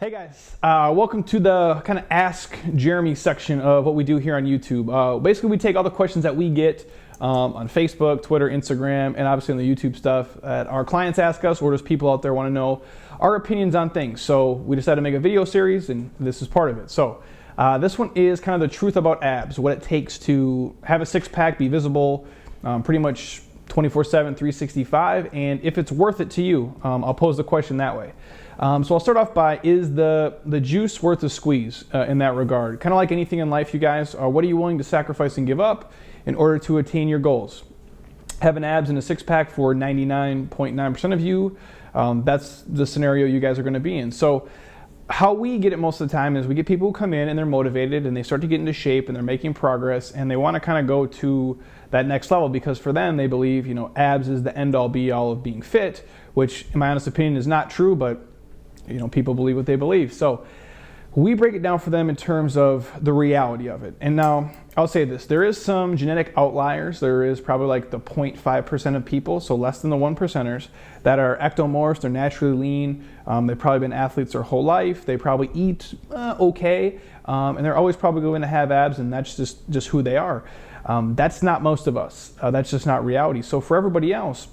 Hey guys, welcome to the kind of Ask Jeremy section of what we do here on YouTube. Basically, we take all the questions that we get on Facebook, Twitter, Instagram, and obviously on the YouTube stuff that our clients ask us, or just people out there want to know our opinions on things. So we decided to make a video series, and this is part of it. So this one is kind of the truth about abs, what it takes to have a six-pack, be visible, pretty much 24/7, 365, and if it's worth it to you. I'll pose the question that way. So I'll start off by, is the juice worth the squeeze in that regard? Kind of like anything in life, you guys, what are you willing to sacrifice and give up in order to attain your goals? Having abs in a six-pack for 99.9% of you, that's the scenario you guys are going to be in. So how we get it most of the time is we get people who come in and they're motivated and they start to get into shape and they're making progress and they want to kind of go to that next level because for them they believe, you know, abs is the end all be all of being fit, which in my honest opinion is not true, but you know, people believe what they believe. So we break it down for them in terms of the reality of it. And now I'll say this, there is some genetic outliers. There is probably like the 0.5% of people, so less than the 1%ers that are ectomorphs, they're naturally lean. They've probably been athletes their whole life. They probably eat okay, and they're always probably going to have abs, and that's just who they are. That's not most of us. That's just not reality. So for everybody else,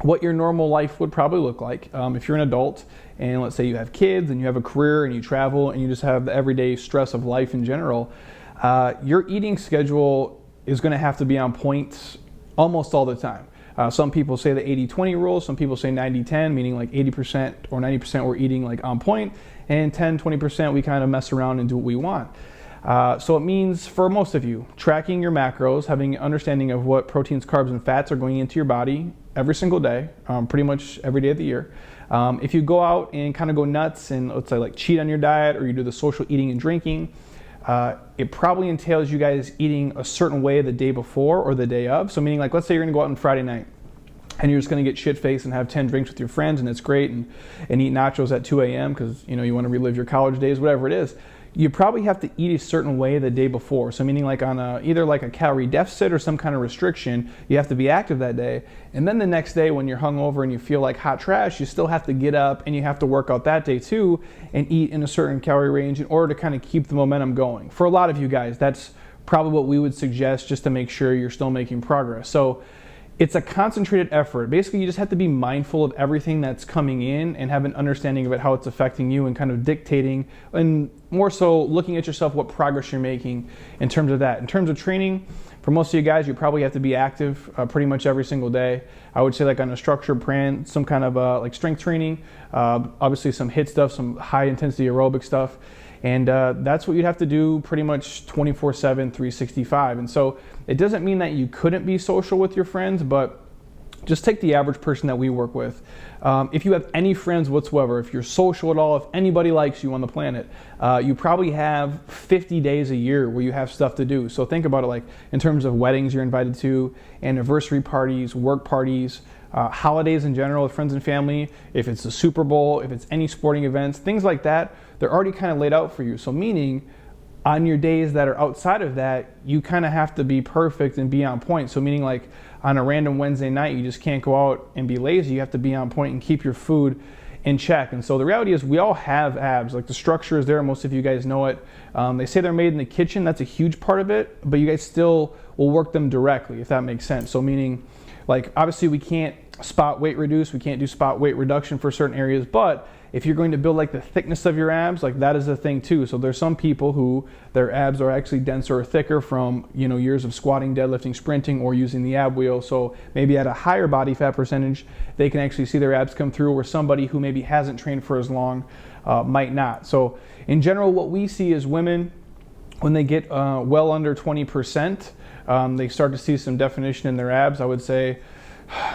what your normal life would probably look like if you're an adult and let's say you have kids and you have a career and you travel and you just have the everyday stress of life in general, your eating schedule is going to have to be on point almost all the time. Some people say the 80-20 rule, some people say 90-10, meaning like 80% or 90% we're eating like on point, and 10-20% we kind of mess around and do what we want. So it means for most of you, tracking your macros, having an understanding of what proteins, carbs, and fats are going into your body every single day, pretty much every day of the year. If you go out and kind of go nuts and let's say like cheat on your diet or you do the social eating and drinking, it probably entails you guys eating a certain way the day before or the day of. So meaning like, let's say you're gonna go out on Friday night and you're just gonna get shit-faced and have 10 drinks with your friends and it's great and eat nachos at 2 a.m. because you know you wanna relive your college days, whatever it is. You probably have to eat a certain way the day before. So meaning like on either like a calorie deficit or some kind of restriction, you have to be active that day. And then the next day when you're hungover and you feel like hot trash, you still have to get up and you have to work out that day too and eat in a certain calorie range in order to kind of keep the momentum going. For a lot of you guys, that's probably what we would suggest just to make sure you're still making progress. So it's a concentrated effort. Basically, you just have to be mindful of everything that's coming in and have an understanding of it, how it's affecting you and kind of dictating and more so looking at yourself, what progress you're making in terms of that. In terms of training, for most of you guys, you probably have to be active pretty much every single day. I would say like on a structured plan, some kind of like strength training, obviously some HIIT stuff, some high intensity aerobic stuff. And that's what you'd have to do pretty much 24/7, 365. And so it doesn't mean that you couldn't be social with your friends, but just take the average person that we work with. If you have any friends whatsoever, if you're social at all, if anybody likes you on the planet, you probably have 50 days a year where you have stuff to do. So think about it like in terms of weddings you're invited to, anniversary parties, work parties, holidays in general with friends and family, if it's the Super Bowl, if it's any sporting events, things like that, they're already kind of laid out for you. So meaning on your days that are outside of that, you kind of have to be perfect and be on point. So meaning like on a random Wednesday night, you just can't go out and be lazy. You have to be on point and keep your food in check. And so the reality is we all have abs. Like the structure is there. Most of you guys know it. They say they're made in the kitchen. That's a huge part of it, but you guys still will work them directly, if that makes sense. So meaning like obviously we can't spot weight reduce. We can't do spot weight reduction for certain areas, but if you're going to build like the thickness of your abs, like that is a thing too. So there's some people who their abs are actually denser or thicker from, you know, years of squatting, deadlifting, sprinting, or using the ab wheel. So maybe at a higher body fat percentage, they can actually see their abs come through, where somebody who maybe hasn't trained for as long might not. So in general, what we see is women, when they get well under 20%, they start to see some definition in their abs. I would say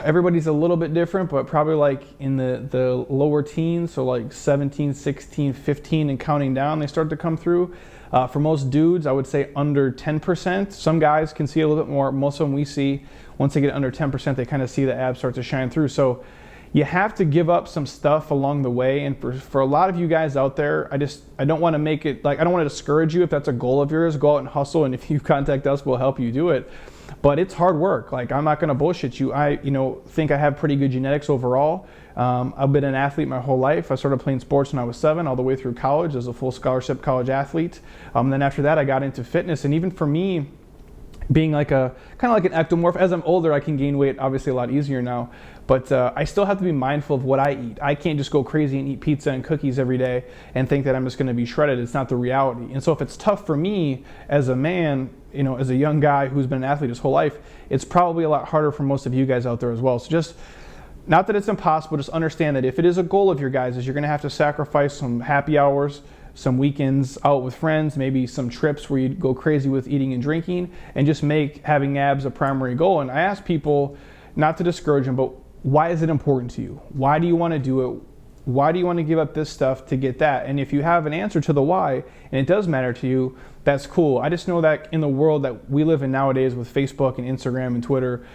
everybody's a little bit different, but probably like in the lower teens, so like 17, 16, 15 and counting down, they start to come through. For most dudes, I would say under 10%. Some guys can see a little bit more. Most of them we see, once they get under 10%, they kind of see the abs start to shine through. So you have to give up some stuff along the way. And for a lot of you guys out there, I don't want to make it like, I don't want to discourage you. If that's a goal of yours, go out and hustle. And if you contact us, we'll help you do it. But it's hard work. Like, I'm not going to bullshit you. I think I have pretty good genetics overall. I've been an athlete my whole life. I started playing sports when I was 7, all the way through college as a full scholarship college athlete. Then after that, I got into fitness. And even for me, being like a kind of like an ectomorph, as I'm older, I can gain weight obviously a lot easier now. But I still have to be mindful of what I eat. I can't just go crazy and eat pizza and cookies every day and think that I'm just going to be shredded. It's not the reality. And so if it's tough for me as a man, you know, as a young guy who's been an athlete his whole life, it's probably a lot harder for most of you guys out there as well. So just, not that it's impossible, just understand that if it is a goal of your guys, is you're going to have to sacrifice some happy hours, some weekends out with friends, maybe some trips where you go crazy with eating and drinking, and just make having abs a primary goal. And I ask people, not to discourage them, but why is it important to you? Why do you want to do it? Why do you want to give up this stuff to get that? And if you have an answer to the why, and it does matter to you, that's cool. I just know that in the world that we live in nowadays with Facebook and Instagram and Twitter,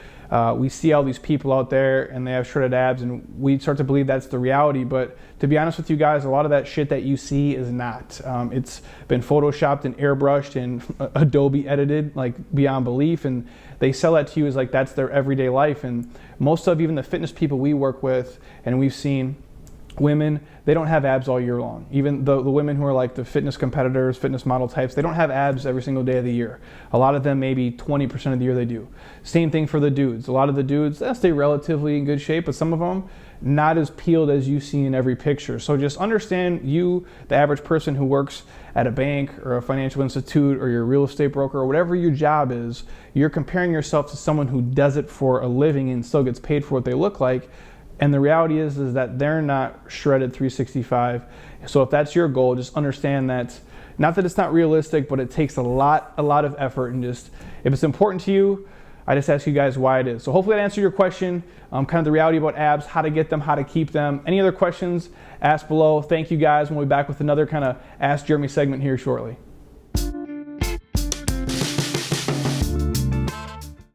we see all these people out there and they have shredded abs, and we start to believe that's the reality. But to be honest with you guys, a lot of that shit that you see is not. It's been photoshopped and airbrushed and Adobe edited like beyond belief, and they sell that to you as like that's their everyday life. And most of even the fitness people we work with and we've seen, women, they don't have abs all year long. Even the women who are like the fitness competitors, fitness model types, they don't have abs every single day of the year. A lot of them, maybe 20% of the year they do. Same thing for the dudes. A lot of the dudes, they stay relatively in good shape, but some of them not as peeled as you see in every picture. So just understand, you, the average person who works at a bank or a financial institute or your real estate broker or whatever your job is, you're comparing yourself to someone who does it for a living and still gets paid for what they look like. And the reality is that they're not shredded 365. So if that's your goal, just understand that, not that it's not realistic, but it takes a lot of effort. And just, if it's important to you, I just ask you guys why it is. So hopefully that answered your question, kind of the reality about abs, how to get them, how to keep them. Any other questions, ask below. Thank you guys. We'll be back with another kind of Ask Jeremy segment here shortly.